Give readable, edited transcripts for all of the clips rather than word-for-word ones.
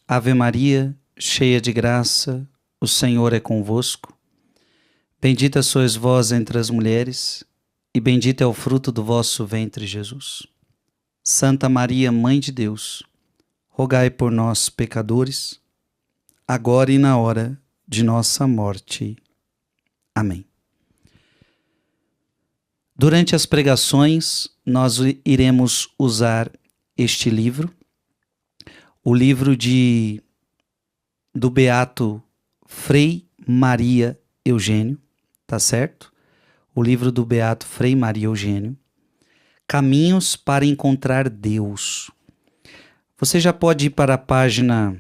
Ave Maria, cheia de graça, o Senhor é convosco. Bendita sois vós entre as mulheres, e bendito é o fruto do vosso ventre, Jesus. Santa Maria, Mãe de Deus, rogai por nós, pecadores, agora e na hora de nossa morte. Amém. Durante as pregações, nós iremos usar este livro, o livro do Beato Frei Maria Eugênio, tá certo? O livro do Beato Frei Maria Eugênio, Caminhos para Encontrar Deus. Você já pode ir para a página,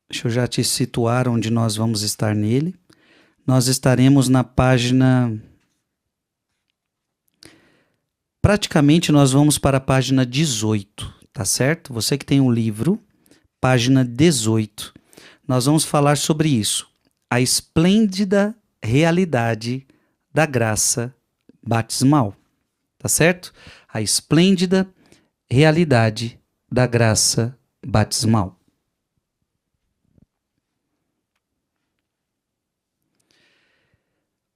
deixa eu já te situar onde nós vamos estar nele. Nós estaremos na página, praticamente nós vamos para a página 18, tá certo? Você que tem um livro, página 18. Nós vamos falar sobre isso. A esplêndida realidade da graça batismal. Tá certo? A esplêndida realidade da graça batismal.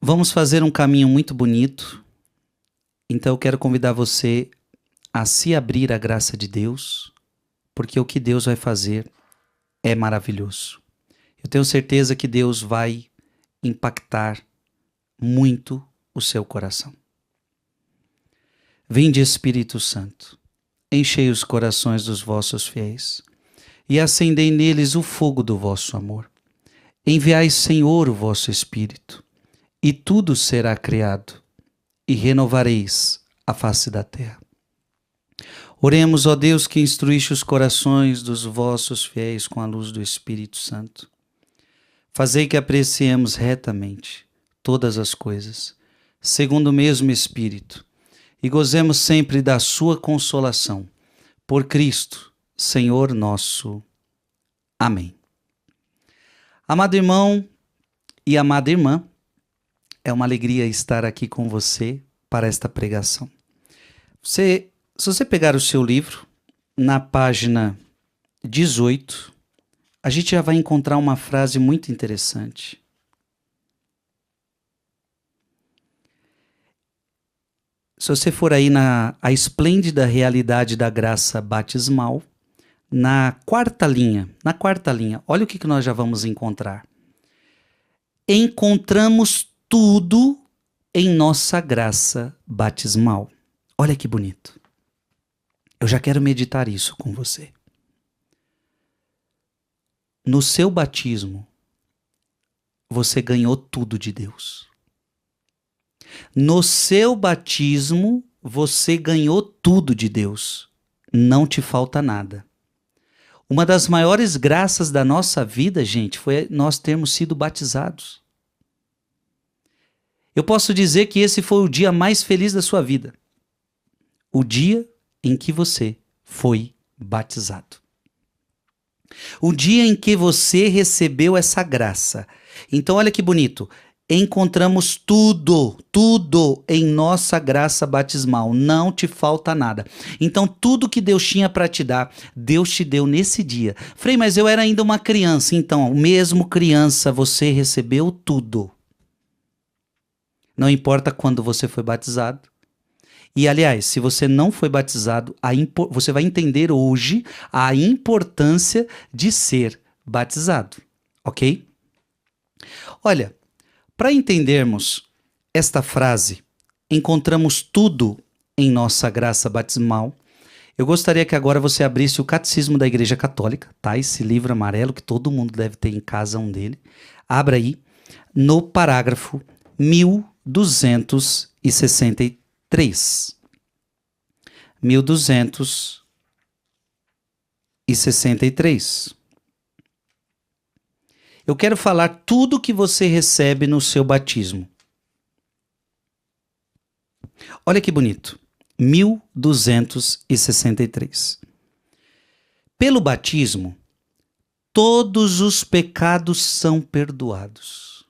Vamos fazer um caminho muito bonito. Então eu quero convidar você a se abrir à graça de Deus, porque o que Deus vai fazer é maravilhoso. Eu tenho certeza que Deus vai impactar muito o seu coração. Vinde, Espírito Santo, enchei os corações dos vossos fiéis e acendei neles o fogo do vosso amor. Enviai, Senhor, o vosso Espírito, e tudo será criado, e renovareis a face da terra. Oremos, ó Deus, que instruíste os corações dos vossos fiéis com a luz do Espírito Santo. Fazei que apreciemos retamente todas as coisas, segundo o mesmo Espírito, e gozemos sempre da sua consolação. Por Cristo, Senhor nosso. Amém. Amado irmão e amada irmã, é uma alegria estar aqui com você para esta pregação. Se você pegar o seu livro, na página 18, a gente já vai encontrar uma frase muito interessante. Se você for aí a esplêndida realidade da graça batismal, na quarta linha, olha o que nós já vamos encontrar. Encontramos tudo em nossa graça batismal. Olha que bonito. Eu já quero meditar isso com você. No seu batismo, você ganhou tudo de Deus. No seu batismo, você ganhou tudo de Deus. Não te falta nada. Uma das maiores graças da nossa vida, gente, foi nós termos sido batizados. Eu posso dizer que esse foi o dia mais feliz da sua vida. O dia em que você foi batizado. O dia em que você recebeu essa graça. Então olha que bonito. Encontramos tudo em nossa graça batismal. Não te falta nada. Então tudo que Deus tinha para te dar, Deus te deu nesse dia. Frei, mas eu era ainda uma criança. Então, mesmo criança, você recebeu tudo. Não importa quando você foi batizado. E, aliás, se você não foi batizado, você vai entender hoje a importância de ser batizado, ok? Olha, para entendermos esta frase, encontramos tudo em nossa graça batismal, eu gostaria que agora você abrisse o Catecismo da Igreja Católica, tá? Esse livro amarelo que todo mundo deve ter em casa, um dele. Abra aí no parágrafo 1263. 1263. Eu quero falar tudo que você recebe no seu batismo. Olha que bonito. 1263. Pelo batismo, todos os pecados são perdoados.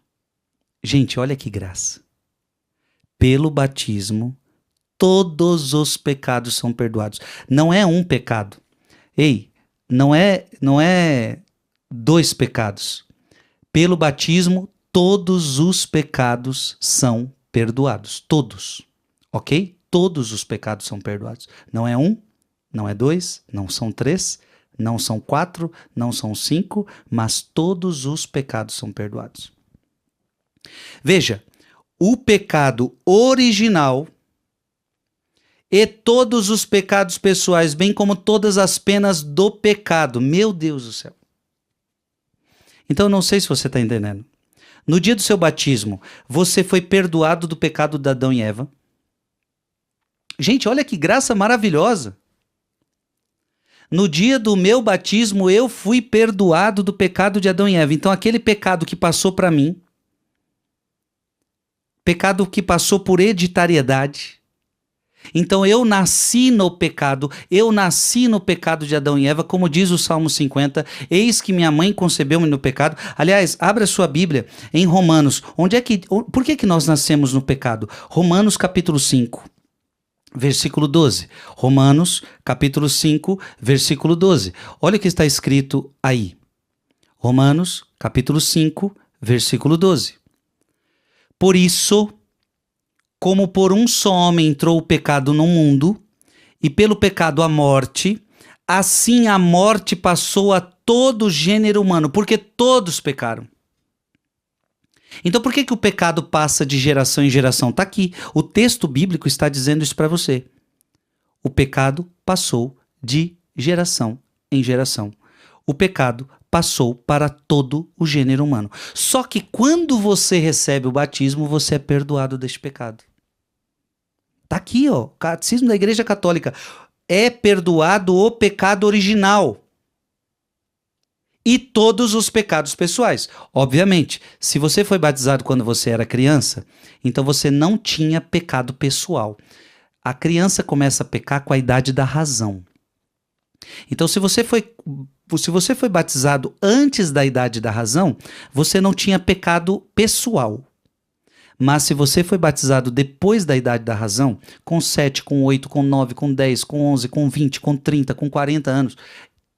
Gente, olha que graça. Pelo batismo, todos os pecados são perdoados. Não é um pecado. Ei, Não é dois pecados. Pelo batismo, todos os pecados são perdoados. Todos. Ok? Todos os pecados são perdoados. Não é um, não é dois, não são três, não são quatro, não são cinco, mas todos os pecados são perdoados. Veja, o pecado original e todos os pecados pessoais, bem como todas as penas do pecado. Meu Deus do céu. Então, não sei se você está entendendo. No dia do seu batismo, você foi perdoado do pecado de Adão e Eva. Gente, olha que graça maravilhosa. No dia do meu batismo, eu fui perdoado do pecado de Adão e Eva. Então, aquele pecado que passou para mim, pecado que passou por hereditariedade. Então, eu nasci no pecado de Adão e Eva, como diz o Salmo 50, eis que minha mãe concebeu-me no pecado. Aliás, abra sua Bíblia em Romanos. Por que nós nascemos no pecado? Romanos capítulo 5. Versículo 12. Romanos, capítulo 5, versículo 12. Olha o que está escrito aí. Romanos, capítulo 5, versículo 12. Por isso, como por um só homem entrou o pecado no mundo, e pelo pecado a morte, assim a morte passou a todo o gênero humano, porque todos pecaram. Então por que o pecado passa de geração em geração? Está aqui, o texto bíblico está dizendo isso para você. O pecado passou de geração em geração. O pecado passou para todo o gênero humano. Só que quando você recebe o batismo, você é perdoado deste pecado. Está aqui, ó, Catecismo da Igreja Católica. É perdoado o pecado original. E todos os pecados pessoais. Obviamente, se você foi batizado quando você era criança, então você não tinha pecado pessoal. A criança começa a pecar com a idade da razão. Então, se você foi batizado antes da idade da razão, você não tinha pecado pessoal. Mas se você foi batizado depois da idade da razão, com 7, com 8, com 9, com 10, com 11, com 20, com 30, com 40 anos,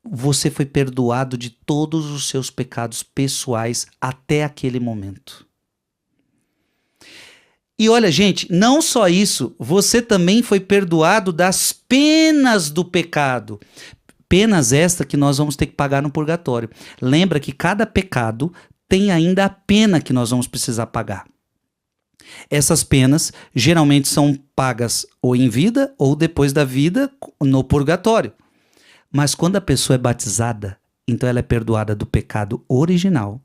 você foi perdoado de todos os seus pecados pessoais até aquele momento. E olha, gente, não só isso, você também foi perdoado das penas do pecado. Penas esta que nós vamos ter que pagar no purgatório. Lembra que cada pecado tem ainda a pena que nós vamos precisar pagar. Essas penas geralmente são pagas ou em vida ou depois da vida no purgatório. Mas quando a pessoa é batizada, então ela é perdoada do pecado original,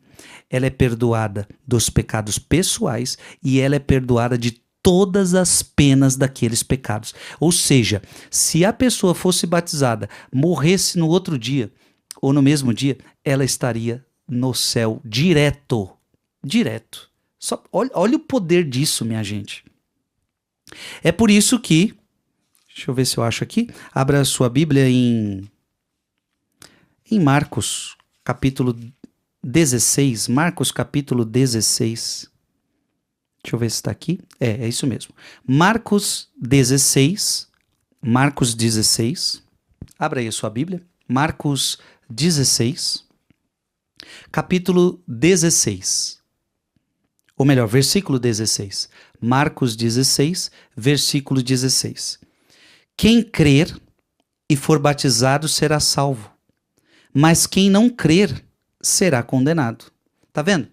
ela é perdoada dos pecados pessoais e ela é perdoada de todas as penas daqueles pecados. Ou seja, se a pessoa fosse batizada, morresse no outro dia ou no mesmo dia, ela estaria no céu direto. Direto. Olha o poder disso, minha gente. É por isso que, deixa eu ver se eu acho aqui, abra a sua Bíblia em Marcos, capítulo 16. Marcos, capítulo 16. Deixa eu ver se está aqui. É isso mesmo. Marcos 16. Marcos 16. Abra aí a sua Bíblia. Marcos 16. Capítulo 16. Ou melhor, versículo 16. Marcos 16, versículo 16. Quem crer e for batizado será salvo, mas quem não crer será condenado. Tá vendo?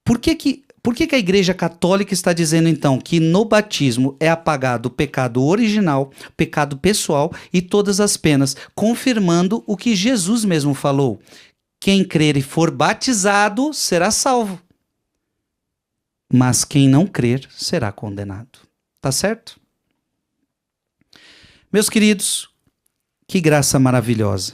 Por que a Igreja Católica está dizendo então que no batismo é apagado o pecado original, pecado pessoal e todas as penas, confirmando o que Jesus mesmo falou? Quem crer e for batizado será salvo, mas quem não crer será condenado. Tá certo? Meus queridos, que graça maravilhosa.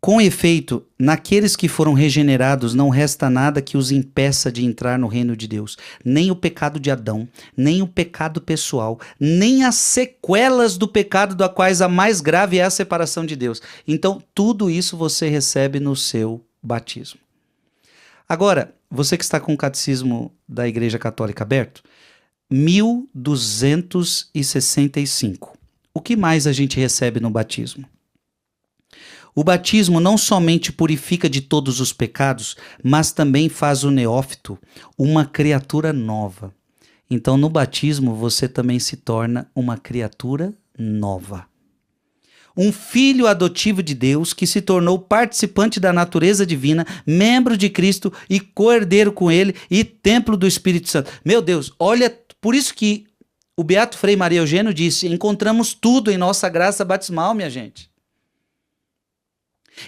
Com efeito, naqueles que foram regenerados não resta nada que os impeça de entrar no reino de Deus. Nem o pecado de Adão, nem o pecado pessoal, nem as sequelas do pecado, da quais a mais grave é a separação de Deus. Então, tudo isso você recebe no seu batismo. Agora, você que está com o Catecismo da Igreja Católica aberto, 1265. O que mais a gente recebe no batismo? O batismo não somente purifica de todos os pecados, mas também faz o neófito uma criatura nova. Então, no batismo, você também se torna uma criatura nova. Um filho adotivo de Deus que se tornou participante da natureza divina, membro de Cristo e co-herdeiro com ele e templo do Espírito Santo. Meu Deus, olha, por isso que o Beato Frei Maria Eugênio disse: encontramos tudo em nossa graça batismal, minha gente.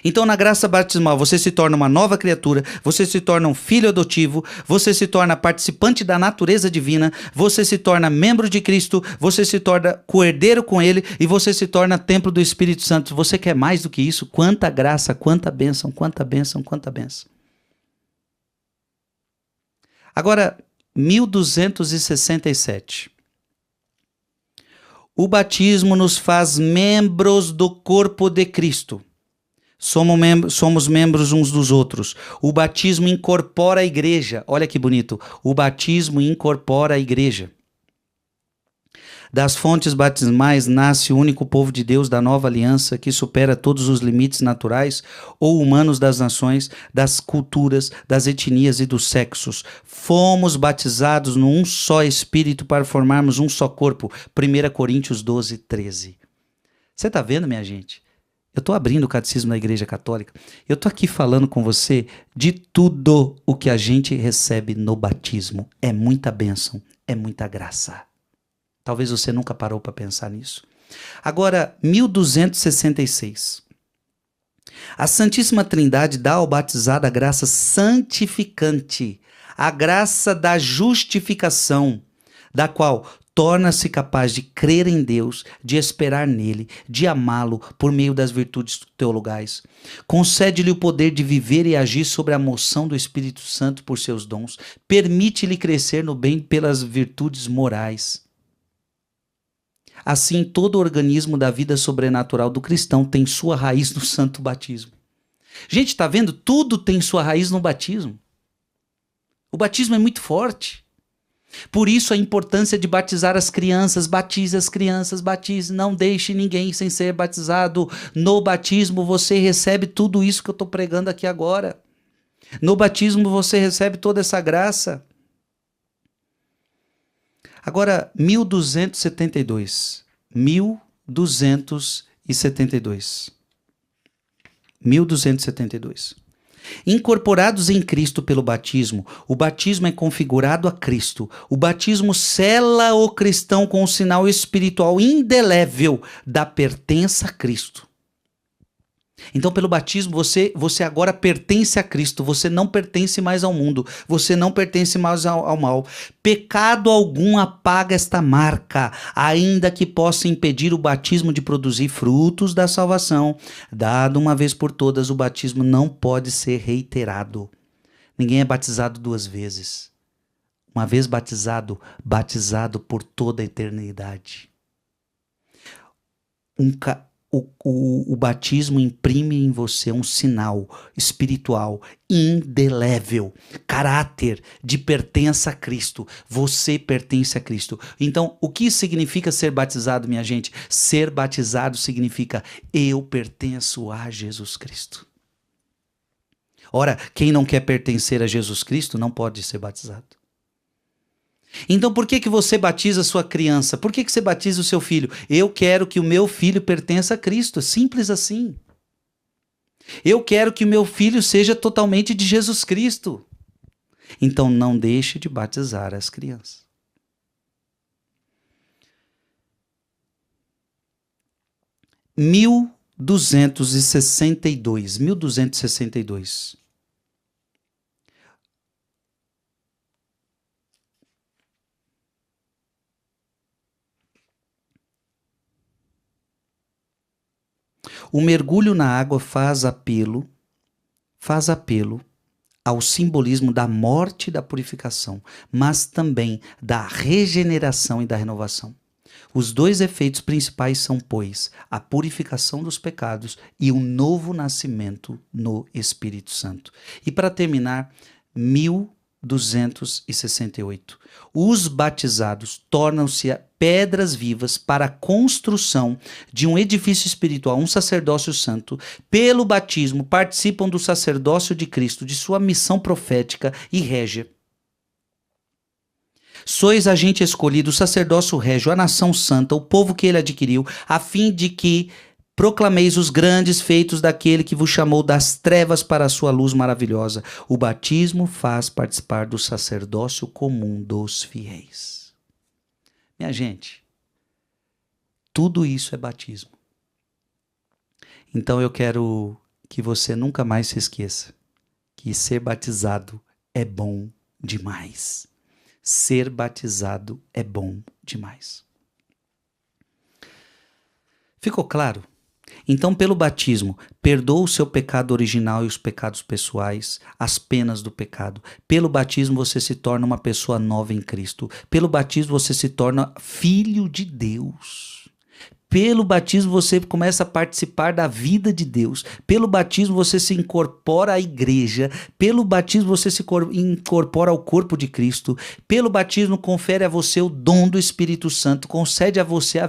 Então, na graça batismal, você se torna uma nova criatura, você se torna um filho adotivo, você se torna participante da natureza divina, você se torna membro de Cristo, você se torna co-herdeiro com ele e você se torna templo do Espírito Santo. Você quer mais do que isso? Quanta graça, quanta bênção, quanta bênção, quanta bênção. Agora, 1267. O batismo nos faz membros do corpo de Cristo. Somos membros uns dos outros. O batismo incorpora a igreja. Olha que bonito. O batismo incorpora a igreja. Das fontes batismais nasce o único povo de Deus da nova aliança que supera todos os limites naturais ou humanos das nações, das culturas, das etnias e dos sexos. Fomos batizados num só Espírito para formarmos um só corpo. 1 Coríntios 12, 13. Você está vendo, minha gente? Eu estou abrindo o catecismo da Igreja Católica. Eu estou aqui falando com você de tudo o que a gente recebe no batismo. É muita bênção, é muita graça. Talvez você nunca parou para pensar nisso. Agora, 1266. A Santíssima Trindade dá ao batizado a graça santificante, a graça da justificação, da qual torna-se capaz de crer em Deus, de esperar nele, de amá-lo por meio das virtudes teologais. Concede-lhe o poder de viver e agir sobre a moção do Espírito Santo por seus dons. Permite-lhe crescer no bem pelas virtudes morais. Assim, todo o organismo da vida sobrenatural do cristão tem sua raiz no santo batismo. Gente, está vendo? Tudo tem sua raiz no batismo. O batismo é muito forte. Por isso a importância de batizar as crianças. Batize as crianças, batize. Não deixe ninguém sem ser batizado. No batismo você recebe tudo isso que eu estou pregando aqui agora. No batismo você recebe toda essa graça. Agora, 1272. 1272. 1272. Incorporados em Cristo pelo batismo, o batismo é configurado a Cristo. O batismo sela o cristão com o sinal espiritual indelével da pertença a Cristo. Então, pelo batismo, você agora pertence a Cristo. Você não pertence mais ao mundo. Você não pertence mais ao mal. Pecado algum apaga esta marca, ainda que possa impedir o batismo de produzir frutos da salvação. Dado uma vez por todas, o batismo não pode ser reiterado. Ninguém é batizado duas vezes. Uma vez batizado, batizado por toda a eternidade. O batismo imprime em você um sinal espiritual indelével, caráter de pertença a Cristo. Você pertence a Cristo. Então, o que significa ser batizado, minha gente? Ser batizado significa eu pertenço a Jesus Cristo. Ora, quem não quer pertencer a Jesus Cristo não pode ser batizado. Então por que você batiza a sua criança? Por que você batiza o seu filho? Eu quero que o meu filho pertença a Cristo, simples assim. Eu quero que o meu filho seja totalmente de Jesus Cristo. Então não deixe de batizar as crianças. Mil duzentos e sessenta e dois. O mergulho na água faz apelo ao simbolismo da morte e da purificação, mas também da regeneração e da renovação. Os dois efeitos principais são, pois, a purificação dos pecados e o novo nascimento no Espírito Santo. E para terminar, 268. Os batizados tornam-se pedras vivas para a construção de um edifício espiritual, um sacerdócio santo. Pelo batismo, participam do sacerdócio de Cristo, de sua missão profética e régia. Sois agente escolhido, o sacerdócio régio, a nação santa, o povo que ele adquiriu, a fim de que proclameis os grandes feitos daquele que vos chamou das trevas para a sua luz maravilhosa. O batismo faz participar do sacerdócio comum dos fiéis. Minha gente, tudo isso é batismo. Então eu quero que você nunca mais se esqueça que ser batizado é bom demais. Ser batizado é bom demais. Ficou claro? Então, pelo batismo, perdoa o seu pecado original e os pecados pessoais, as penas do pecado. Pelo batismo, você se torna uma pessoa nova em Cristo. Pelo batismo, você se torna filho de Deus. Pelo batismo, você começa a participar da vida de Deus. Pelo batismo, você se incorpora à igreja. Pelo batismo, você se incorpora ao corpo de Cristo. Pelo batismo, confere a você o dom do Espírito Santo. Concede a você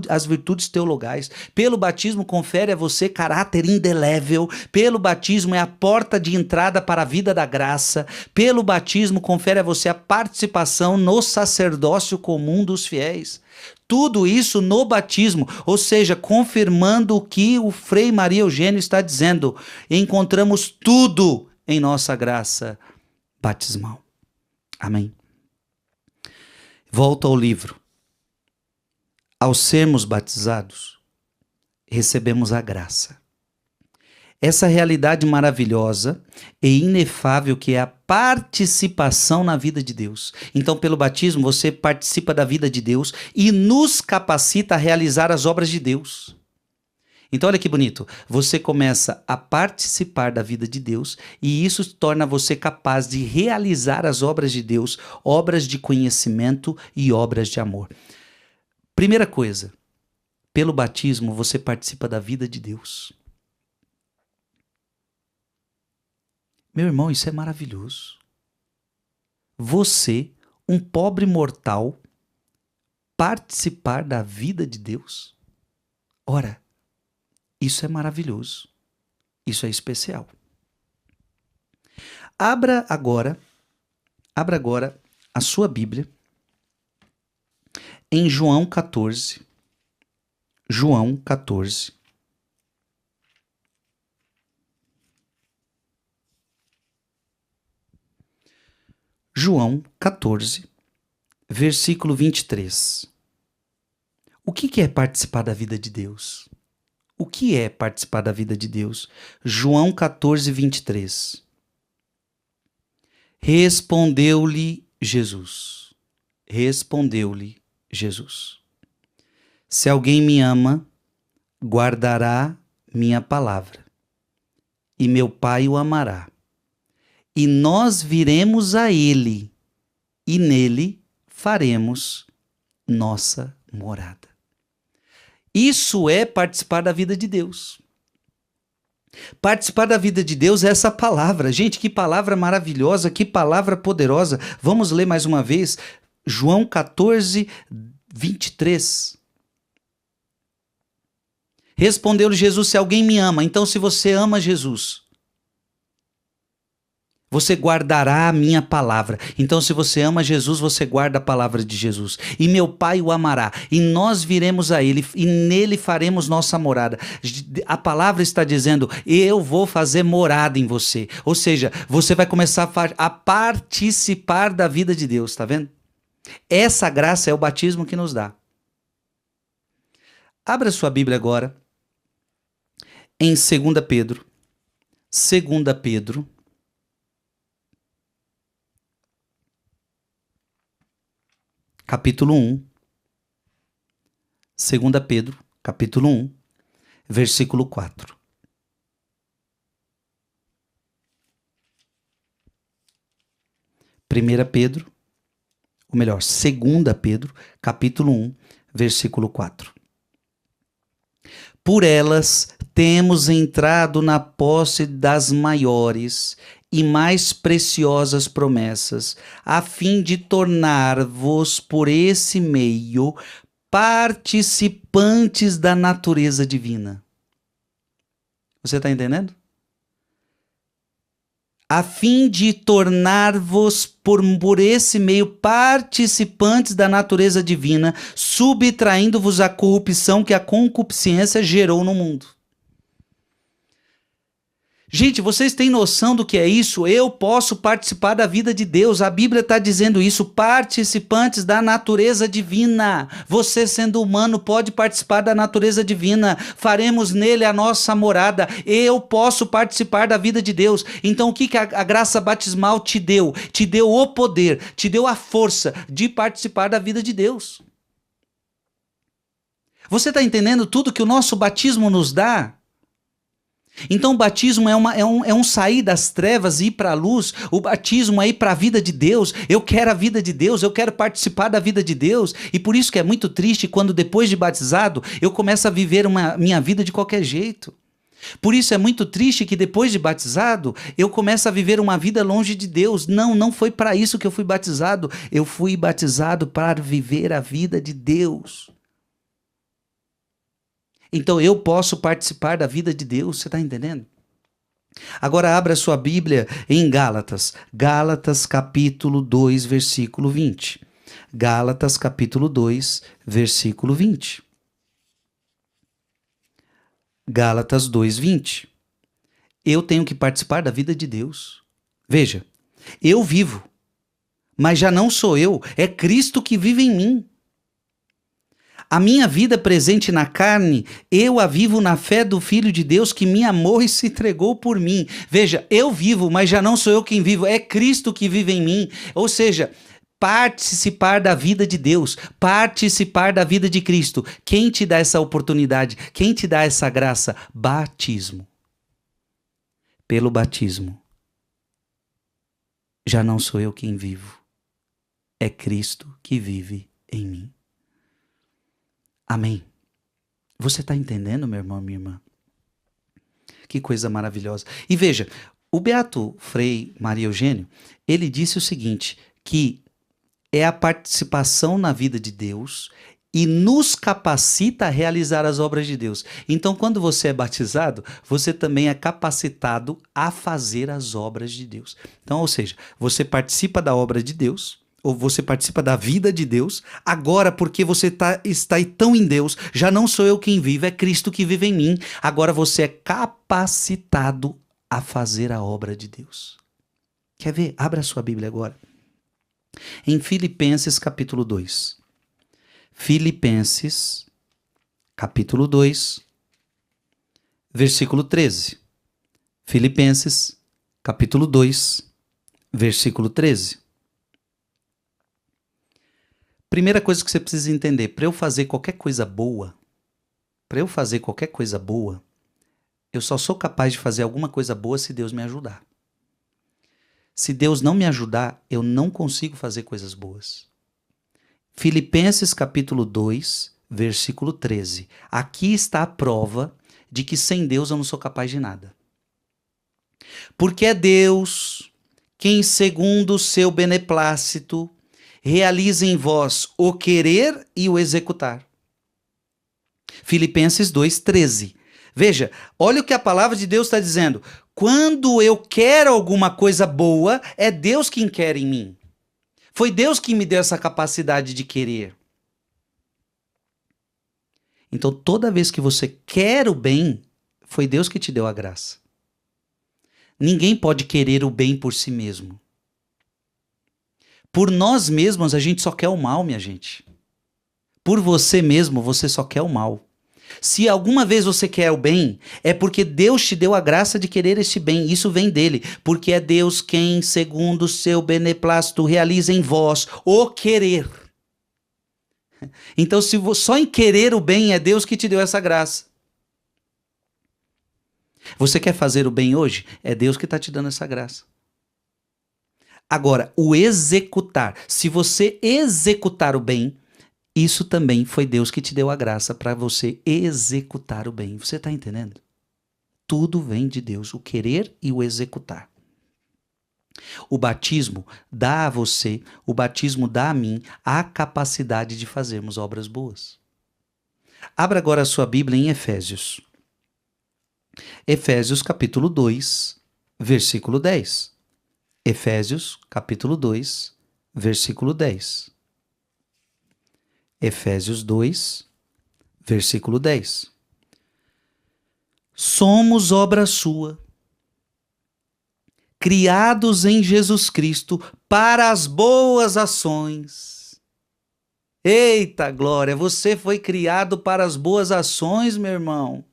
as virtudes teologais. Pelo batismo, confere a você caráter indelével. Pelo batismo, é a porta de entrada para a vida da graça. Pelo batismo, confere a você a participação no sacerdócio comum dos fiéis. Tudo isso no batismo, ou seja, confirmando o que o Frei Maria Eugênio está dizendo. Encontramos tudo em nossa graça batismal. Amém. Volto ao livro. Ao sermos batizados, recebemos a graça. Essa realidade maravilhosa e inefável que é a participação na vida de Deus. Então, pelo batismo, você participa da vida de Deus e nos capacita a realizar as obras de Deus. Então, olha que bonito. Você começa a participar da vida de Deus e isso torna você capaz de realizar as obras de Deus, obras de conhecimento e obras de amor. Primeira coisa, pelo batismo, você participa da vida de Deus. Meu irmão, isso é maravilhoso. Você, um pobre mortal, participar da vida de Deus? Ora, isso é maravilhoso. Isso é especial. Abra agora a sua Bíblia em João 14. João 14. João 14, versículo 23. O que é participar da vida de Deus? O que é participar da vida de Deus? João 14, 23. Respondeu-lhe Jesus. Respondeu-lhe Jesus. Se alguém me ama, guardará minha palavra, e meu Pai o amará. E nós viremos a ele, e nele faremos nossa morada. Isso é participar da vida de Deus. Participar da vida de Deus é essa palavra. Gente, que palavra maravilhosa, que palavra poderosa. Vamos ler mais uma vez, João 14, 23. Respondeu-lhe Jesus, se alguém me ama, então se você ama Jesus, você guardará a minha palavra. Então, se você ama Jesus, você guarda a palavra de Jesus. E meu Pai o amará. E nós viremos a ele. E nele faremos nossa morada. A palavra está dizendo, eu vou fazer morada em você. Ou seja, você vai começar a participar da vida de Deus. Está vendo? Essa graça é o batismo que nos dá. Abra sua Bíblia agora. Em 2 Pedro. 2 Pedro. Capítulo 1, 2 Pedro, capítulo 1, versículo 4. Pedro, ou melhor, 2 Pedro, capítulo 1, versículo 4. Por elas temos entrado na posse das maiores e mais preciosas promessas, a fim de tornar-vos por esse meio participantes da natureza divina. Você está entendendo? A fim de tornar-vos por esse meio participantes da natureza divina, subtraindo-vos a corrupção que a concupiscência gerou no mundo. Gente, vocês têm noção do que é isso? Eu posso participar da vida de Deus. A Bíblia está dizendo isso, participantes da natureza divina. Você, sendo humano, pode participar da natureza divina. Faremos nele a nossa morada. Eu posso participar da vida de Deus. Então, o que a graça batismal te deu? Te deu o poder, te deu a força de participar da vida de Deus. Você está entendendo tudo que o nosso batismo nos dá? Então o batismo é um sair das trevas e ir para a luz. O batismo é ir para a vida de Deus. Eu quero a vida de Deus, eu quero participar da vida de Deus. E por isso que é muito triste quando depois de batizado eu começo a viver minha vida de qualquer jeito. Por isso é muito triste que depois de batizado eu começo a viver uma vida longe de Deus. Não foi para isso que eu fui batizado. Eu fui batizado para viver a vida de Deus. Então eu posso participar da vida de Deus, você está entendendo? Agora abra sua Bíblia em Gálatas. Gálatas capítulo 2, versículo 20. Gálatas capítulo 2, versículo 20. Gálatas 2, 20. Eu tenho que participar da vida de Deus. Veja, eu vivo, mas já não sou eu, é Cristo que vive em mim. A minha vida presente na carne, eu a vivo na fé do Filho de Deus que me amou e se entregou por mim. Veja, eu vivo, mas já não sou eu quem vivo, é Cristo que vive em mim. Ou seja, participar da vida de Deus, participar da vida de Cristo. Quem te dá essa oportunidade? Quem te dá essa graça? Batismo. Pelo batismo, já não sou eu quem vivo, é Cristo que vive em mim. Amém. Você está entendendo, meu irmão, minha irmã? Que coisa maravilhosa. E veja, o Beato Frei Maria Eugênio, ele disse o seguinte, que é a participação na vida de Deus e nos capacita a realizar as obras de Deus. Então, quando você é batizado, você também é capacitado a fazer as obras de Deus. Então, ou seja, você participa da obra de Deus, ou você participa da vida de Deus, agora porque você está tão em Deus, já não sou eu quem vive, é Cristo que vive em mim, agora você é capacitado a fazer a obra de Deus. Quer ver? Abra a sua Bíblia agora. Em Filipenses capítulo 2. Filipenses capítulo 2, versículo 13. Filipenses capítulo 2, versículo 13. Primeira coisa que você precisa entender, para eu fazer qualquer coisa boa, eu só sou capaz de fazer alguma coisa boa se Deus me ajudar. Se Deus não me ajudar, eu não consigo fazer coisas boas. Filipenses capítulo 2, versículo 13. Aqui está a prova de que sem Deus eu não sou capaz de nada. Porque é Deus quem, segundo o seu beneplácito, realiza em vós o querer e o executar. Filipenses 2:13. Veja, olha o que a palavra de Deus está dizendo. Quando eu quero alguma coisa boa, é Deus quem quer em mim. Foi Deus que me deu essa capacidade de querer. Então, toda vez que você quer o bem, foi Deus que te deu a graça. Ninguém pode querer o bem por si mesmo. Por nós mesmos, a gente só quer o mal, minha gente. Por você mesmo, você só quer o mal. Se alguma vez você quer o bem, é porque Deus te deu a graça de querer este bem. Isso vem dele. Porque é Deus quem, segundo o seu beneplácito, realiza em vós o querer. Então, se só em querer o bem, é Deus que te deu essa graça. Você quer fazer o bem hoje? É Deus que está te dando essa graça. Agora, o executar. Se você executar o bem, isso também foi Deus que te deu a graça para você executar o bem. Você está entendendo? Tudo vem de Deus, o querer e o executar. O batismo dá a você, o batismo dá a mim a capacidade de fazermos obras boas. Abra agora a sua Bíblia em Efésios. Efésios capítulo 2, versículo 10. Efésios capítulo 2, versículo 10. Efésios 2, versículo 10. Somos obra sua, criados em Jesus Cristo para as boas ações. Eita glória, você foi criado para as boas ações, meu irmão.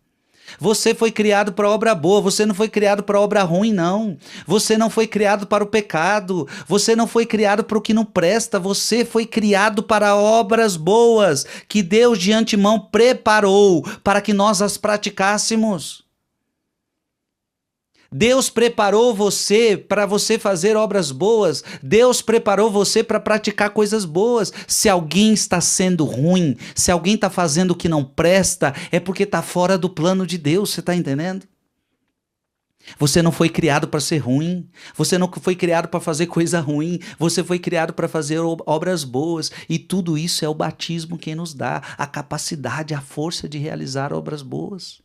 Você foi criado para obra boa, você não foi criado para obra ruim, não. Você não foi criado para o pecado, você não foi criado para o que não presta, você foi criado para obras boas que Deus de antemão preparou para que nós as praticássemos. Deus preparou você para você fazer obras boas. Deus preparou você para praticar coisas boas. Se alguém está sendo ruim, se alguém está fazendo o que não presta, é porque está fora do plano de Deus, você está entendendo? Você não foi criado para ser ruim. Você não foi criado para fazer coisa ruim. Você foi criado para fazer obras boas. E tudo isso é o batismo quem nos dá a capacidade, a força de realizar obras boas.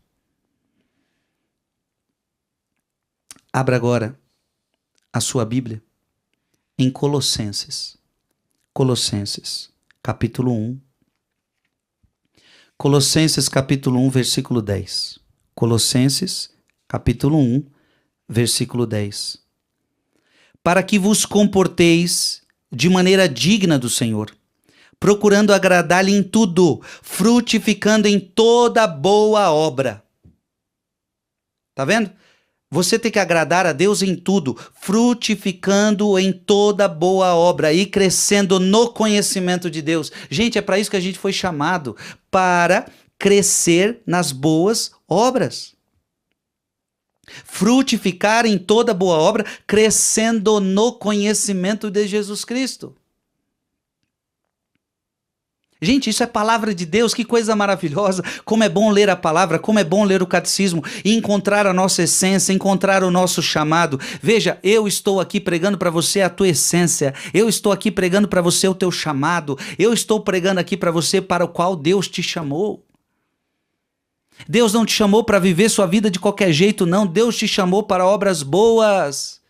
Abra agora a sua Bíblia em Colossenses. Colossenses, capítulo 1. Colossenses, capítulo 1, versículo 10. Colossenses, capítulo 1, versículo 10. Para que vos comporteis de maneira digna do Senhor, procurando agradar-lhe em tudo, frutificando em toda boa obra. Tá vendo? Você tem que agradar a Deus em tudo, frutificando em toda boa obra e crescendo no conhecimento de Deus. Gente, é para isso que a gente foi chamado, para crescer nas boas obras. Frutificar em toda boa obra, crescendo no conhecimento de Jesus Cristo. Gente, isso é palavra de Deus, que coisa maravilhosa. Como é bom ler a palavra, como é bom ler o catecismo e encontrar a nossa essência, encontrar o nosso chamado. Veja, eu estou aqui pregando para você a tua essência, eu estou aqui pregando para você o teu chamado, eu estou pregando aqui para você para o qual Deus te chamou. Deus não te chamou para viver sua vida de qualquer jeito, não. Deus te chamou para obras boas.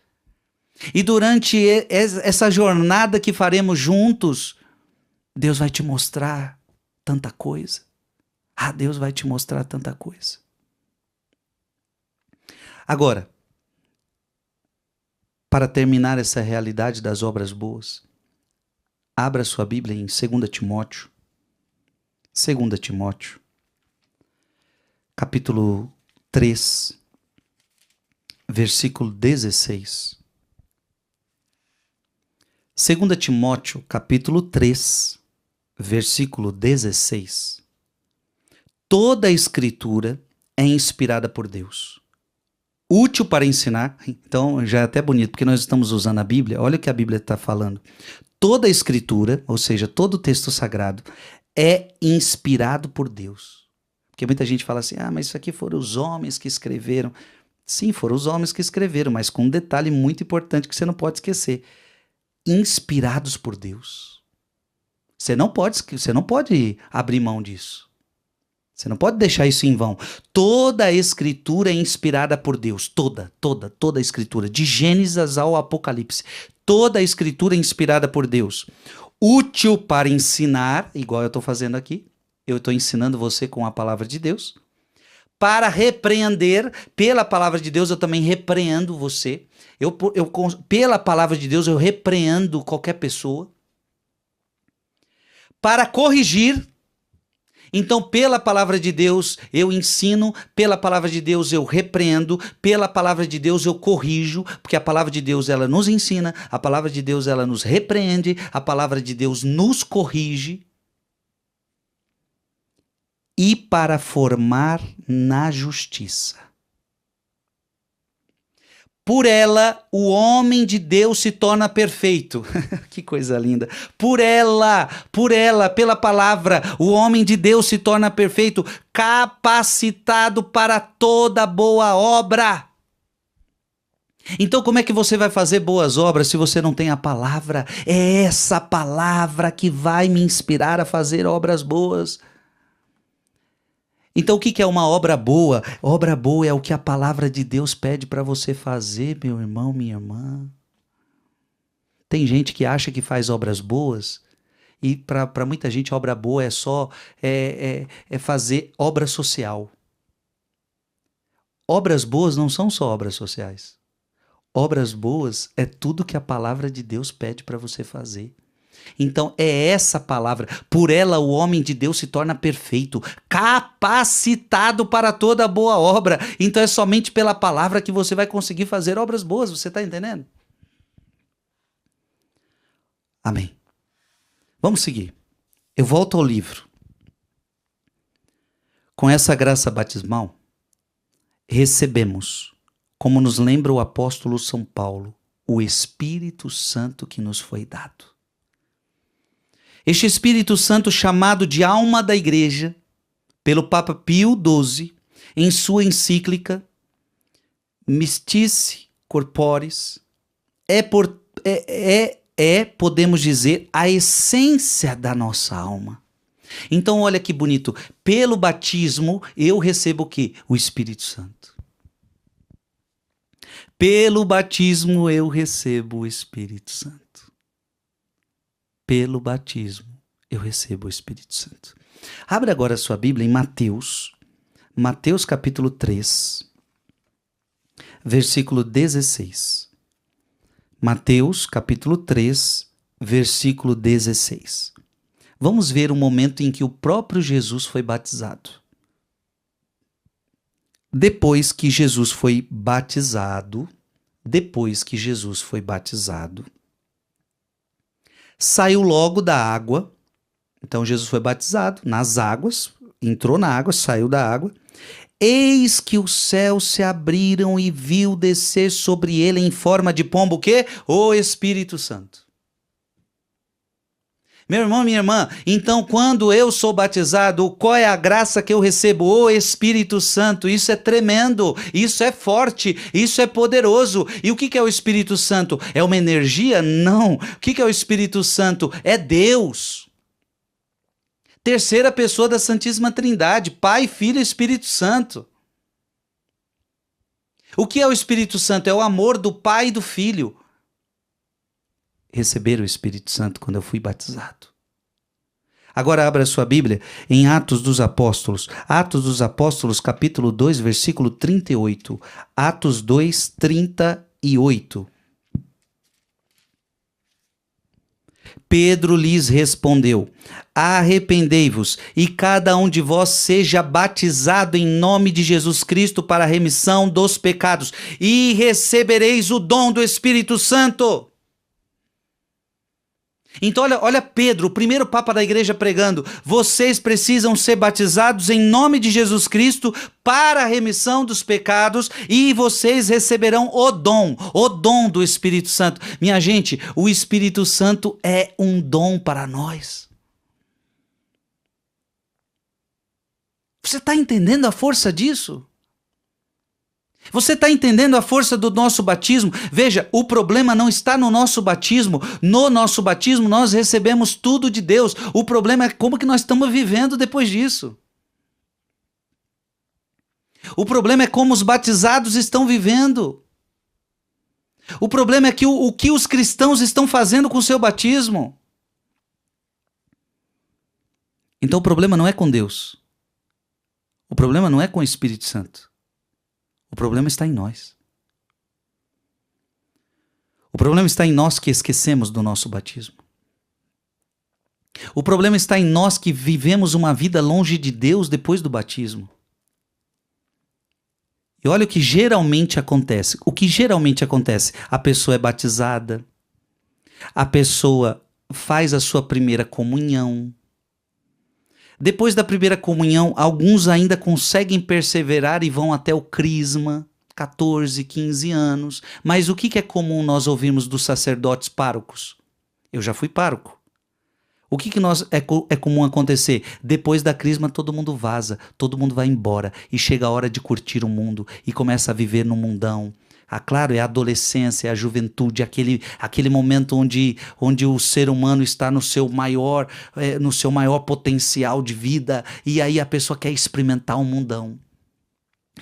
E durante essa jornada que faremos juntos, Deus vai te mostrar tanta coisa. Deus vai te mostrar tanta coisa. Agora, para terminar essa realidade das obras boas, abra sua Bíblia em 2 Timóteo. 2 Timóteo, capítulo 3, versículo 16. 2 Timóteo, capítulo 3, versículo 16. Toda a Escritura é inspirada por Deus, útil para ensinar. Então já é até bonito, porque nós estamos usando a Bíblia. Olha o que a Bíblia está falando. Toda a Escritura, ou seja, todo o texto sagrado, é inspirado por Deus. Porque muita gente fala assim, mas isso aqui foram os homens que escreveram. Sim, foram os homens que escreveram, mas com um detalhe muito importante que você não pode esquecer. Inspirados por Deus. Você não pode abrir mão disso. Você não pode deixar isso em vão. Toda a Escritura é inspirada por Deus. Toda a Escritura. De Gênesis ao Apocalipse. Toda a Escritura é inspirada por Deus. Útil para ensinar, igual eu estou fazendo aqui. Eu estou ensinando você com a palavra de Deus. Para repreender, pela palavra de Deus eu também repreendo você. Pela palavra de Deus eu repreendo qualquer pessoa. Para corrigir, então pela palavra de Deus eu ensino, pela palavra de Deus eu repreendo, pela palavra de Deus eu corrijo, porque a palavra de Deus ela nos ensina, a palavra de Deus ela nos repreende, a palavra de Deus nos corrige. E para formar na justiça. Por ela, o homem de Deus se torna perfeito. Que coisa linda. Por ela, pela palavra, o homem de Deus se torna perfeito, capacitado para toda boa obra. Então, como é que você vai fazer boas obras se você não tem a palavra? É essa palavra que vai me inspirar a fazer obras boas. Então, o que é uma obra boa? Obra boa é o que a palavra de Deus pede para você fazer, meu irmão, minha irmã. Tem gente que acha que faz obras boas e para muita gente obra boa é só fazer obra social. Obras boas não são só obras sociais. Obras boas é tudo que a palavra de Deus pede para você fazer. Então é essa palavra, por ela o homem de Deus se torna perfeito, capacitado para toda boa obra. Então é somente pela palavra que você vai conseguir fazer obras boas, você está entendendo? Amém. Vamos seguir. Eu volto ao livro. Com essa graça batismal, recebemos, como nos lembra o apóstolo São Paulo, o Espírito Santo que nos foi dado. Este Espírito Santo, chamado de alma da Igreja, pelo Papa Pio XII, em sua encíclica Mystici Corporis, podemos dizer, a essência da nossa alma. Então, olha que bonito. Pelo batismo, eu recebo o quê? O Espírito Santo. Pelo batismo, eu recebo o Espírito Santo. Pelo batismo, eu recebo o Espírito Santo. Abre agora a sua Bíblia em Mateus capítulo 3, versículo 16. Mateus capítulo 3, versículo 16. Vamos ver o momento em que o próprio Jesus foi batizado. Depois que Jesus foi batizado, saiu logo da água. Então Jesus foi batizado nas águas, entrou na água, saiu da água. Eis que os céus se abriram e viu descer sobre ele em forma de pombo o quê? O Espírito Santo. Meu irmão, minha irmã, então quando eu sou batizado, qual é a graça que eu recebo? O Espírito Santo. Isso é tremendo, isso é forte, isso é poderoso. E o que é o Espírito Santo? É uma energia? Não. O que é o Espírito Santo? É Deus. Terceira pessoa da Santíssima Trindade, Pai, Filho e Espírito Santo. O que é o Espírito Santo? É o amor do Pai e do Filho. Receber o Espírito Santo quando eu fui batizado. Agora abra a sua Bíblia em Atos dos Apóstolos. Atos dos Apóstolos, capítulo 2, versículo 38. Atos 2, 38. Pedro lhes respondeu: arrependei-vos e cada um de vós seja batizado em nome de Jesus Cristo para a remissão dos pecados e recebereis o dom do Espírito Santo. Então olha Pedro, o primeiro papa da igreja pregando: vocês precisam ser batizados em nome de Jesus Cristo para a remissão dos pecados e vocês receberão o dom do Espírito Santo. Minha gente, o Espírito Santo é um dom para nós. Você está entendendo a força disso? Você está entendendo a força do nosso batismo? Veja, o problema não está no nosso batismo. No nosso batismo nós recebemos tudo de Deus. O problema é como que nós estamos vivendo depois disso. O problema é como os batizados estão vivendo. O problema é que o que os cristãos estão fazendo com o seu batismo. Então o problema não é com Deus. O problema não é com o Espírito Santo. O problema está em nós. O problema está em nós que esquecemos do nosso batismo. O problema está em nós que vivemos uma vida longe de Deus depois do batismo. E olha o que geralmente acontece. O que geralmente acontece? A pessoa é batizada, a pessoa faz a sua primeira comunhão. Depois da primeira comunhão, alguns ainda conseguem perseverar e vão até o crisma, 14, 15 anos. Mas o que é comum nós ouvirmos dos sacerdotes párocos? Eu já fui pároco. O que é comum acontecer? Depois da crisma todo mundo vaza, todo mundo vai embora e chega a hora de curtir o mundo e começa a viver no mundão. Claro, é a adolescência, é a juventude, aquele momento onde o ser humano está no seu maior potencial de vida, e aí a pessoa quer experimentar um mundão.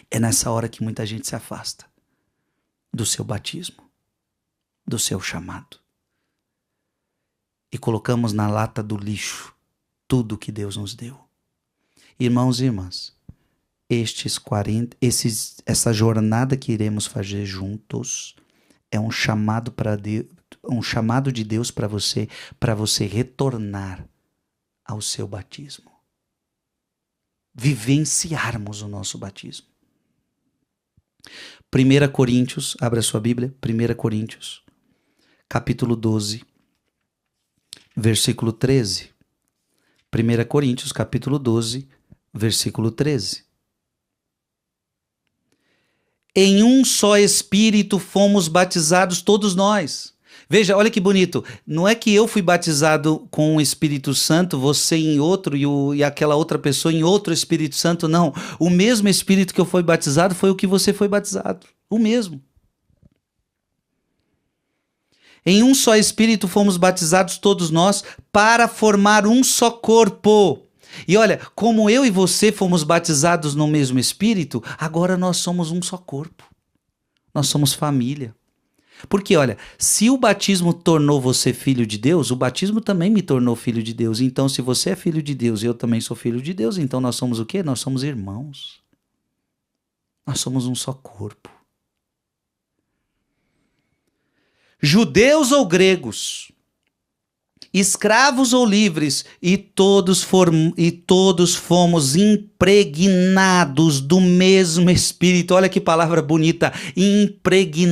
É nessa hora que muita gente se afasta do seu batismo, do seu chamado. E colocamos na lata do lixo tudo que Deus nos deu. Irmãos e irmãs, essa jornada que iremos fazer juntos é um chamado de Deus para você retornar ao seu batismo. Vivenciarmos o nosso batismo. 1 Coríntios, abra sua Bíblia, 1 Coríntios, capítulo 12, versículo 13. 1 Coríntios, capítulo 12, versículo 13. Em um só Espírito fomos batizados todos nós. Veja, olha que bonito. Não é que eu fui batizado com o Espírito Santo, você em outro e aquela outra pessoa em outro Espírito Santo, não. O mesmo Espírito que eu fui batizado foi o que você foi batizado. O mesmo. Em um só Espírito fomos batizados todos nós para formar um só corpo. E olha, como eu e você fomos batizados no mesmo Espírito, agora nós somos um só corpo. Nós somos família. Porque olha, se o batismo tornou você filho de Deus, o batismo também me tornou filho de Deus. Então se você é filho de Deus e eu também sou filho de Deus, então nós somos o quê? Nós somos irmãos. Nós somos um só corpo. Judeus ou gregos, escravos ou livres, e todos fomos impregnados do mesmo Espírito. Olha que palavra bonita, impregnados.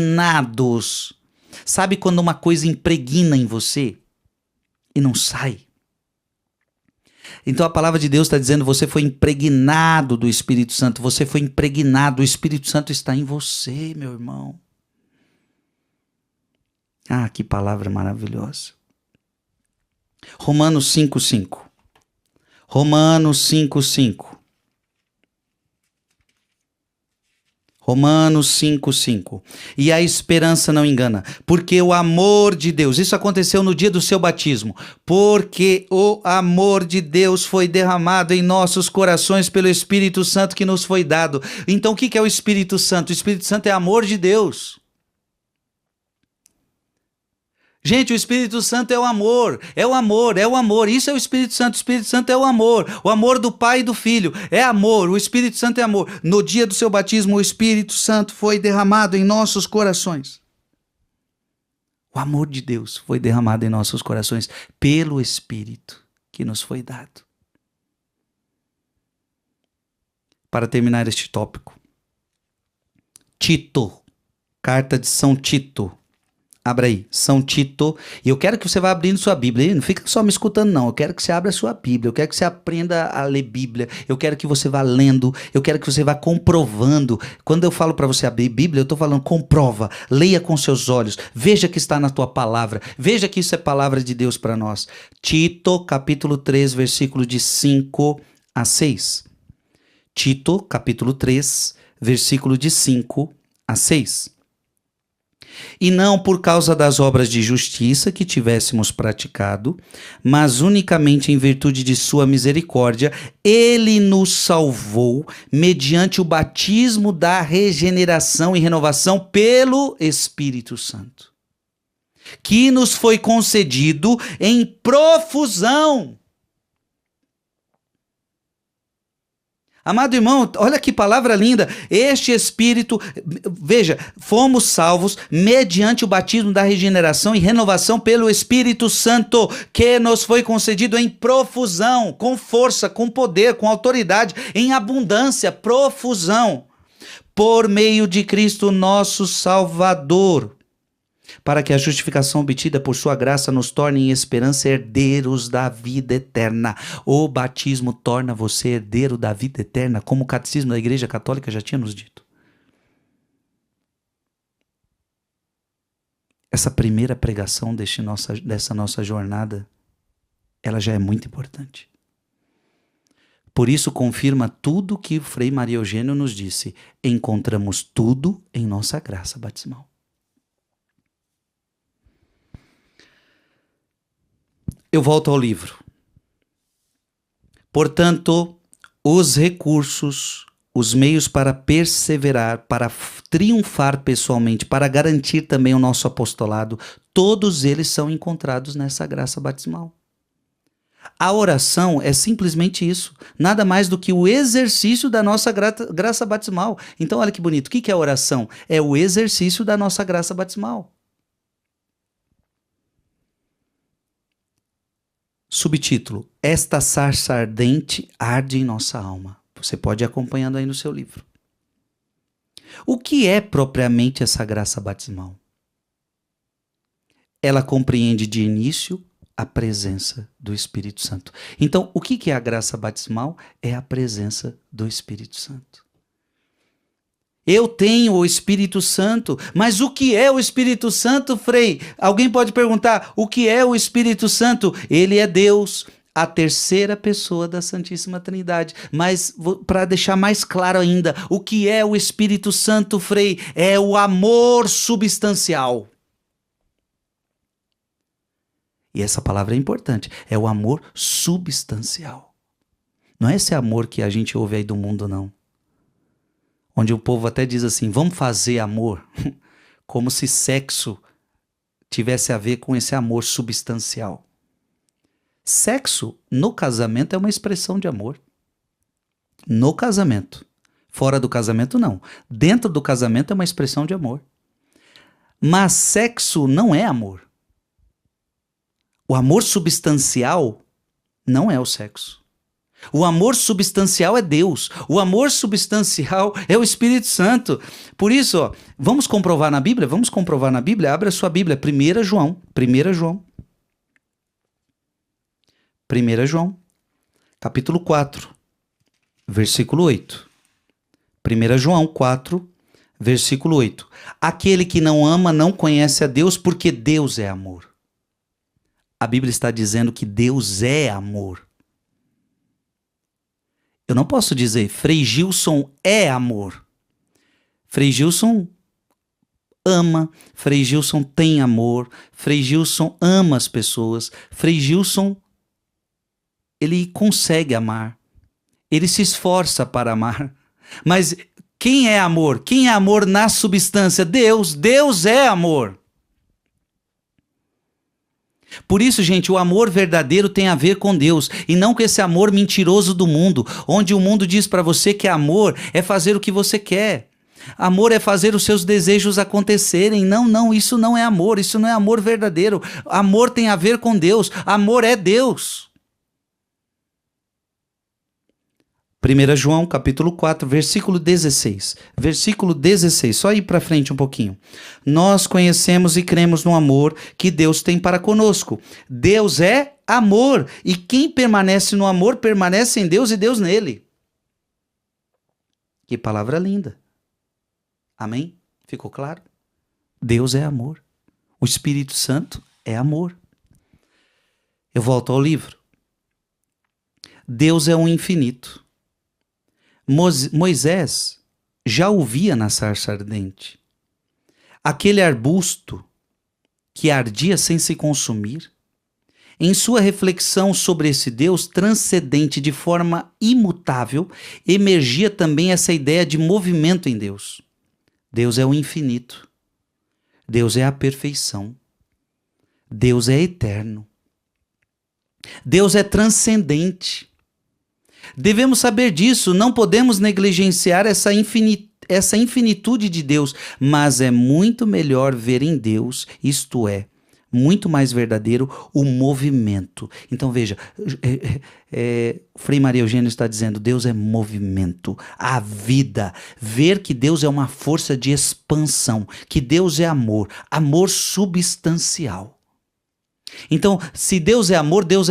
Sabe quando uma coisa impregna em você e não sai? Então a palavra de Deus está dizendo, você foi impregnado do Espírito Santo, você foi impregnado, o Espírito Santo está em você, meu irmão. Ah, que palavra maravilhosa. Romanos 5:5. Romanos 5:5. Romanos 5:5. E a esperança não engana, porque o amor de Deus, isso aconteceu no dia do seu batismo, porque o amor de Deus foi derramado em nossos corações pelo Espírito Santo que nos foi dado. Então o que é o Espírito Santo? O Espírito Santo é amor de Deus. Gente, o Espírito Santo é o amor, é o amor, é o amor. Isso é o Espírito Santo é o amor do Pai e do Filho, é amor, o Espírito Santo é amor. No dia do seu batismo, o Espírito Santo foi derramado em nossos corações. O amor de Deus foi derramado em nossos corações pelo Espírito que nos foi dado. Para terminar este tópico, Tito, carta de São Tito. Abra aí, São Tito, e eu quero que você vá abrindo sua Bíblia, não fica só me escutando não, eu quero que você abra a sua Bíblia, eu quero que você aprenda a ler Bíblia, eu quero que você vá lendo, eu quero que você vá comprovando. Quando eu falo para você abrir Bíblia, eu estou falando comprova, leia com seus olhos, veja que está na tua palavra, veja que isso é palavra de Deus para nós. Tito, capítulo 3, versículo de 5 a 6. Tito, capítulo 3, versículo de 5 a 6. E não por causa das obras de justiça que tivéssemos praticado, mas unicamente em virtude de sua misericórdia, ele nos salvou mediante o batismo da regeneração e renovação pelo Espírito Santo, que nos foi concedido em profusão. Amado irmão, olha que palavra linda, este Espírito, veja, fomos salvos mediante o batismo da regeneração e renovação pelo Espírito Santo, que nos foi concedido em profusão, com força, com poder, com autoridade, em abundância, profusão, por meio de Cristo nosso Salvador, para que a justificação obtida por sua graça nos torne em esperança herdeiros da vida eterna. O batismo torna você herdeiro da vida eterna, como o catecismo da Igreja Católica já tinha nos dito. Essa primeira pregação dessa nossa jornada, ela já é muito importante. Por isso confirma tudo que o Frei Maria Eugênio nos disse. Encontramos tudo em nossa graça batismal. Eu volto ao livro. Portanto, os recursos, os meios para perseverar, para triunfar pessoalmente, para garantir também o nosso apostolado, todos eles são encontrados nessa graça batismal. A oração é simplesmente isso, nada mais do que o exercício da nossa graça batismal. Então, olha que bonito, o que é a oração? É o exercício da nossa graça batismal. Subtítulo: Esta sarça ardente arde em nossa alma. Você pode ir acompanhando aí no seu livro. O que é propriamente essa graça batismal? Ela compreende de início a presença do Espírito Santo. Então, o que é a graça batismal? É a presença do Espírito Santo. Eu tenho o Espírito Santo, mas o que é o Espírito Santo, Frei? Alguém pode perguntar, o que é o Espírito Santo? Ele é Deus, a terceira pessoa da Santíssima Trindade. Mas, para deixar mais claro ainda, o que é o Espírito Santo, Frei? É o amor substancial. E essa palavra é importante, é o amor substancial. Não é esse amor que a gente ouve aí do mundo, não. Onde o povo até diz assim, vamos fazer amor, como se sexo tivesse a ver com esse amor substancial. Sexo no casamento é uma expressão de amor. No casamento. Fora do casamento, não. Dentro do casamento é uma expressão de amor. Mas sexo não é amor. O amor substancial não é o sexo. O amor substancial é Deus. O amor substancial é o Espírito Santo. Por isso, ó, vamos comprovar na Bíblia? Vamos comprovar na Bíblia? Abre a sua Bíblia, 1 João. 1 João. 1 João, capítulo 4, versículo 8. 1 João 4, versículo 8. Aquele que não ama não conhece a Deus, porque Deus é amor. A Bíblia está dizendo que Deus é amor. Eu não posso dizer, Frei Gilson é amor. Frei Gilson ama, Frei Gilson tem amor, Frei Gilson ama as pessoas, Frei Gilson, ele consegue amar, ele se esforça para amar. Mas quem é amor? Quem é amor na substância? Deus. Deus é amor. Por isso, gente, o amor verdadeiro tem a ver com Deus e não com esse amor mentiroso do mundo, onde o mundo diz para você que amor é fazer o que você quer. Amor é fazer os seus desejos acontecerem. Não, isso não é amor, isso não é amor verdadeiro. Amor tem a ver com Deus, amor é Deus. 1 João, capítulo 4, versículo 16. Versículo 16, só ir para frente um pouquinho. Nós conhecemos e cremos no amor que Deus tem para conosco. Deus é amor, e quem permanece no amor permanece em Deus e Deus nele. Que palavra linda. Amém? Ficou claro? Deus é amor. O Espírito Santo é amor. Eu volto ao livro. Deus é um infinito. Moisés já o via na sarça ardente. Aquele arbusto que ardia sem se consumir. Em sua reflexão sobre esse Deus transcendente de forma imutável, emergia também essa ideia de movimento em Deus. Deus é o infinito. Deus é a perfeição. Deus é eterno. Deus é transcendente. Devemos saber disso, não podemos negligenciar essa infinitude de Deus, mas é muito melhor ver em Deus, isto é, muito mais verdadeiro, o movimento. Então veja, Frei Maria Eugênio está dizendo, Deus é movimento, a vida, ver que Deus é uma força de expansão, que Deus é amor, amor substancial. Então, se Deus é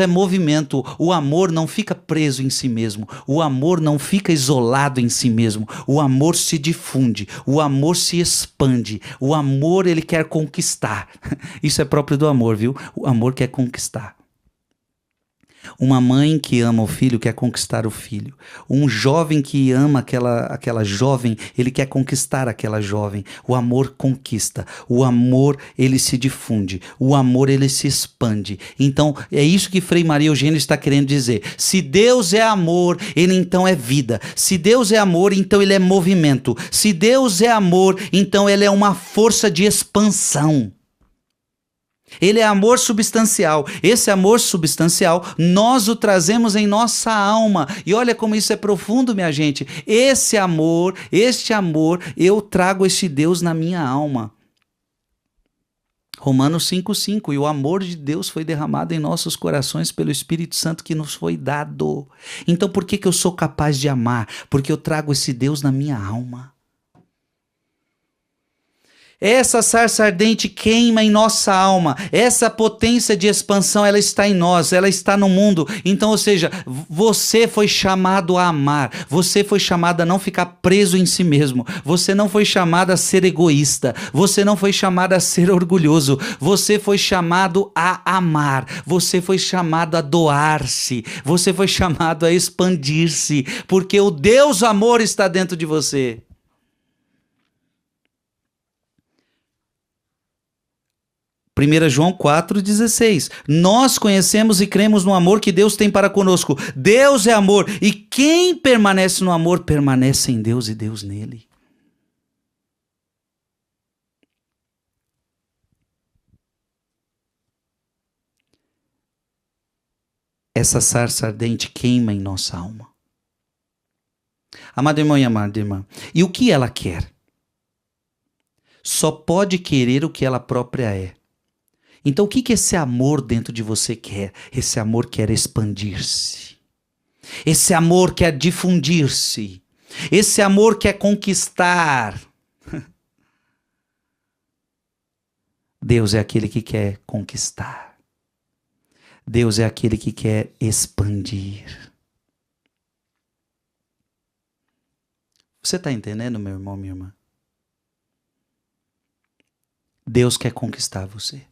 movimento. O amor não fica preso em si mesmo. O amor não fica isolado em si mesmo. O amor se difunde. O amor se expande. O amor, ele quer conquistar. Isso é próprio do amor, viu? O amor quer conquistar. Uma mãe que ama o filho quer conquistar o filho. Um jovem que ama aquela jovem, ele quer conquistar aquela jovem. O amor conquista. O amor, ele se difunde. O amor, ele se expande. Então, é isso que Frei Maria Eugênio está querendo dizer. Se Deus é amor, ele então é vida. Se Deus é amor, então ele é movimento. Se Deus é amor, então ele é uma força de expansão. Ele é amor substancial. Esse amor substancial, nós o trazemos em nossa alma. E olha como isso é profundo, minha gente. Este amor, eu trago este Deus na minha alma. Romanos 5,5. E o amor de Deus foi derramado em nossos corações pelo Espírito Santo que nos foi dado. Então por que eu sou capaz de amar? Porque eu trago esse Deus na minha alma. Essa sarça ardente queima em nossa alma. Essa potência de expansão, ela está em nós, ela está no mundo. Então, ou seja, você foi chamado a amar. Você foi chamado a não ficar preso em si mesmo. Você não foi chamado a ser egoísta. Você não foi chamado a ser orgulhoso. Você foi chamado a amar. Você foi chamado a doar-se. Você foi chamado a expandir-se. Porque o Deus amor está dentro de você. 1 João 4,16. Nós conhecemos e cremos no amor que Deus tem para conosco. Deus é amor, e quem permanece no amor permanece em Deus e Deus nele. Essa sarça ardente queima em nossa alma. Amado irmão e amada irmã, e o que ela quer? Só pode querer o que ela própria é. Então o que esse amor dentro de você quer? Esse amor quer expandir-se. Esse amor quer difundir-se. Esse amor quer conquistar. Deus é aquele que quer conquistar. Deus é aquele que quer expandir. Você está entendendo, meu irmão, minha irmã? Deus quer conquistar você.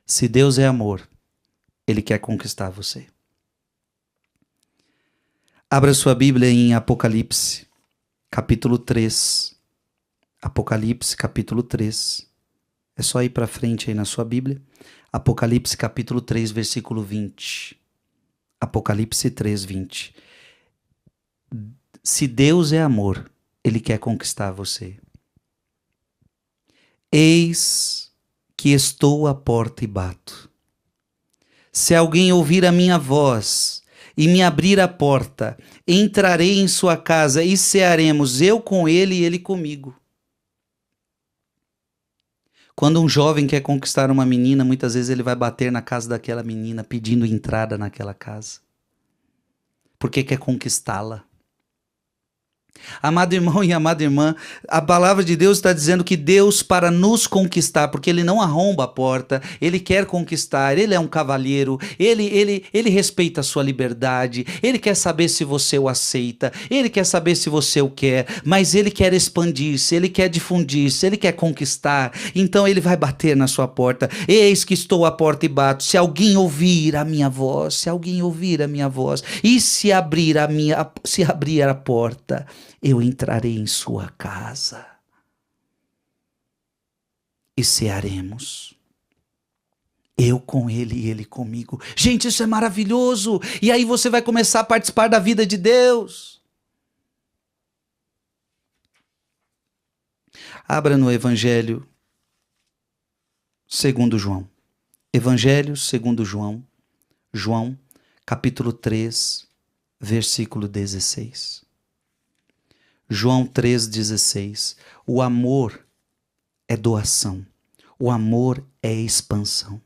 Se Deus é amor, Ele quer conquistar você. Abra sua Bíblia em Apocalipse, capítulo 3. Apocalipse, capítulo 3. É só ir para frente aí na sua Bíblia. Apocalipse, capítulo 3, versículo 20. Apocalipse 3, 20. Se Deus é amor, Ele quer conquistar você. Eis que estou à porta e bato. Se alguém ouvir a minha voz e me abrir a porta, entrarei em sua casa e cearemos, eu com ele e ele comigo. Quando um jovem quer conquistar uma menina, muitas vezes ele vai bater na casa daquela menina, pedindo entrada naquela casa. Porque quer conquistá-la. Amado irmão e amada irmã, a palavra de Deus está dizendo que Deus, para nos conquistar, porque Ele não arromba a porta, Ele quer conquistar, Ele é um cavalheiro, Ele respeita a sua liberdade, Ele quer saber se você o aceita, Ele quer saber se você o quer, mas Ele quer expandir-se, Ele quer difundir-se, Ele quer conquistar, então Ele vai bater na sua porta. Eis que estou à porta e bato, se alguém ouvir a minha voz, e se abrir a porta, eu entrarei em sua casa e cearemos. Eu com ele e ele comigo. Gente, isso é maravilhoso. E aí você vai começar a participar da vida de Deus. Abra no Evangelho segundo João. Evangelho segundo João. João, capítulo 3, versículo 16. João 3,16. O amor é doação. O amor é expansão.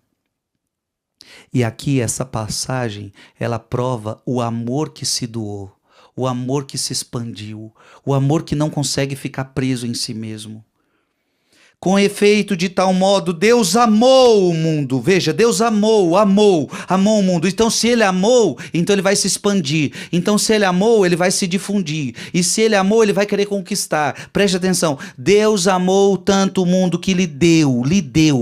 E aqui essa passagem, ela prova o amor que se doou, o amor que se expandiu, o amor que não consegue ficar preso em si mesmo. Com efeito, de tal modo, Deus amou o mundo. Veja, Deus amou o mundo. Então, se ele amou, então ele vai se expandir. Então, se ele amou, ele vai se difundir. E se ele amou, ele vai querer conquistar. Preste atenção. Deus amou tanto o mundo que lhe deu,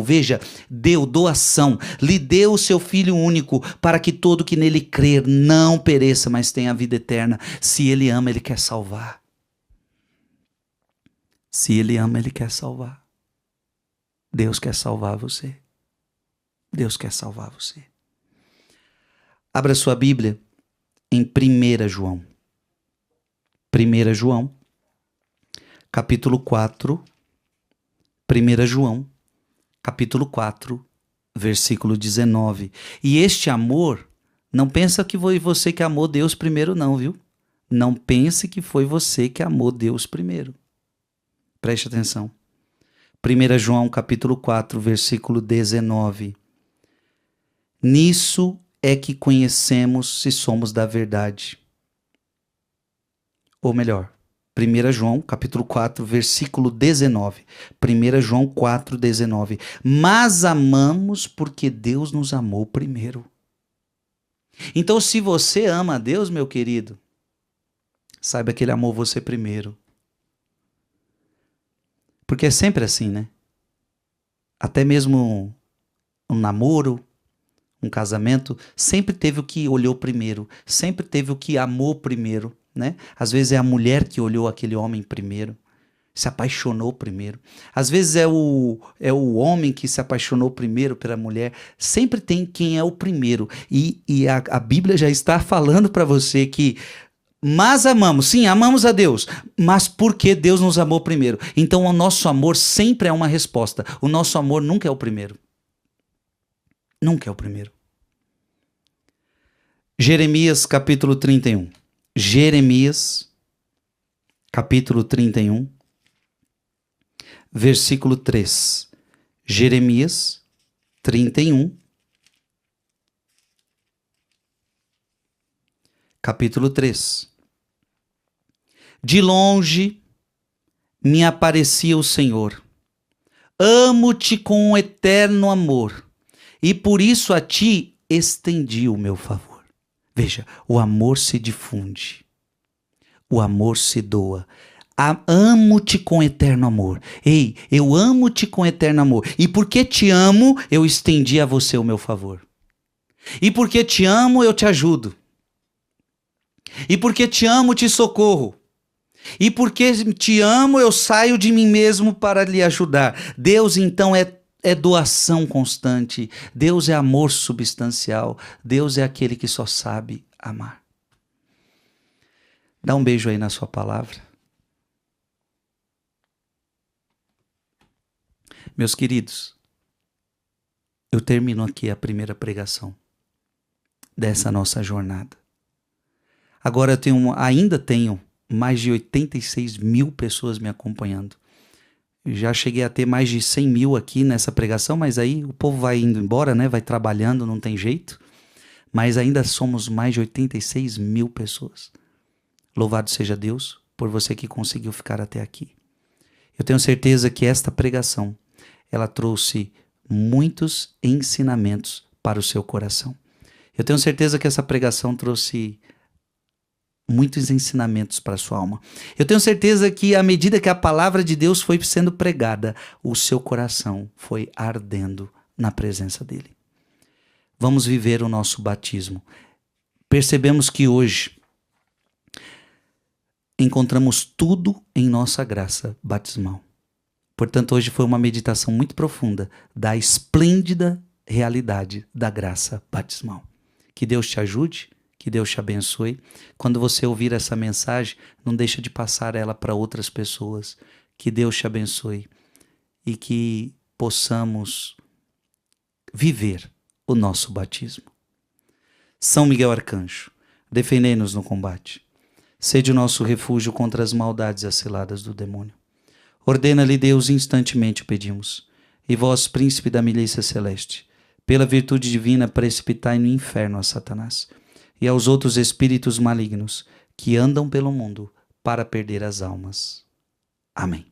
veja, deu doação, lhe deu o seu Filho único, para que todo que nele crer não pereça, mas tenha a vida eterna. Se ele ama, ele quer salvar. Se ele ama, ele quer salvar. Deus quer salvar você. Deus quer salvar você. Abra sua Bíblia em 1 João. 1 João, capítulo 4. 1 João, capítulo 4, versículo 19. E este amor, não pensa que foi você que amou Deus primeiro não, viu? Não pense que foi você que amou Deus primeiro. Preste atenção. 1 João capítulo 4, versículo 19. Nisso é que conhecemos se somos da verdade. Ou melhor, 1 João capítulo 4, versículo 19. 1 João 4, 19. Mas amamos porque Deus nos amou primeiro. Então, se você ama a Deus, meu querido, saiba que Ele amou você primeiro. Porque é sempre assim, né? Até mesmo um namoro, um casamento, sempre teve o que olhou primeiro, sempre teve o que amou primeiro, né? Às vezes é a mulher que olhou aquele homem primeiro, se apaixonou primeiro. Às vezes é o homem que se apaixonou primeiro pela mulher. Sempre tem quem é o primeiro. E a Bíblia já está falando para você que mas amamos, sim, amamos a Deus, mas porque Deus nos amou primeiro. Então o nosso amor sempre é uma resposta. O nosso amor nunca é o primeiro. Nunca é o primeiro. Jeremias capítulo 31. Jeremias capítulo 31, versículo 3. Jeremias 31, capítulo 3. De longe me aparecia o Senhor. Amo-te com um eterno amor, e por isso a ti estendi o meu favor. Veja, o amor se difunde, o amor se doa. Amo-te com eterno amor. Ei, eu amo-te com eterno amor. E porque te amo, eu estendi a você o meu favor. E porque te amo, eu te ajudo. E porque te amo, te socorro. E porque te amo, eu saio de mim mesmo para lhe ajudar. Deus, então, é doação constante. Deus é amor substancial. Deus é aquele que só sabe amar. Dá um beijo aí na sua palavra. Meus queridos, eu termino aqui a primeira pregação dessa nossa jornada. Agora ainda tenho mais de 86 mil pessoas me acompanhando. Já cheguei a ter mais de 100 mil aqui nessa pregação, mas aí o povo vai indo embora, né? Vai trabalhando, não tem jeito. Mas ainda somos mais de 86 mil pessoas. Louvado seja Deus por você que conseguiu ficar até aqui. Eu tenho certeza que esta pregação, ela trouxe muitos ensinamentos para o seu coração. Eu tenho certeza que essa pregação trouxe muitos ensinamentos para a sua alma. Eu tenho certeza que à medida que a palavra de Deus foi sendo pregada, o seu coração foi ardendo na presença dele. Vamos viver o nosso batismo. Percebemos que hoje encontramos tudo em nossa graça batismal. Portanto, hoje foi uma meditação muito profunda da esplêndida realidade da graça batismal. Que Deus te ajude. Que Deus te abençoe. Quando você ouvir essa mensagem, não deixa de passar ela para outras pessoas. Que Deus te abençoe e que possamos viver o nosso batismo. São Miguel Arcanjo, defendei-nos no combate. Sede o nosso refúgio contra as maldades e as ciladas do demônio. Ordena-lhe Deus instantemente o pedimos. E vós, príncipe da milícia celeste, pela virtude divina precipitai no inferno a Satanás e aos outros espíritos malignos que andam pelo mundo para perder as almas. Amém.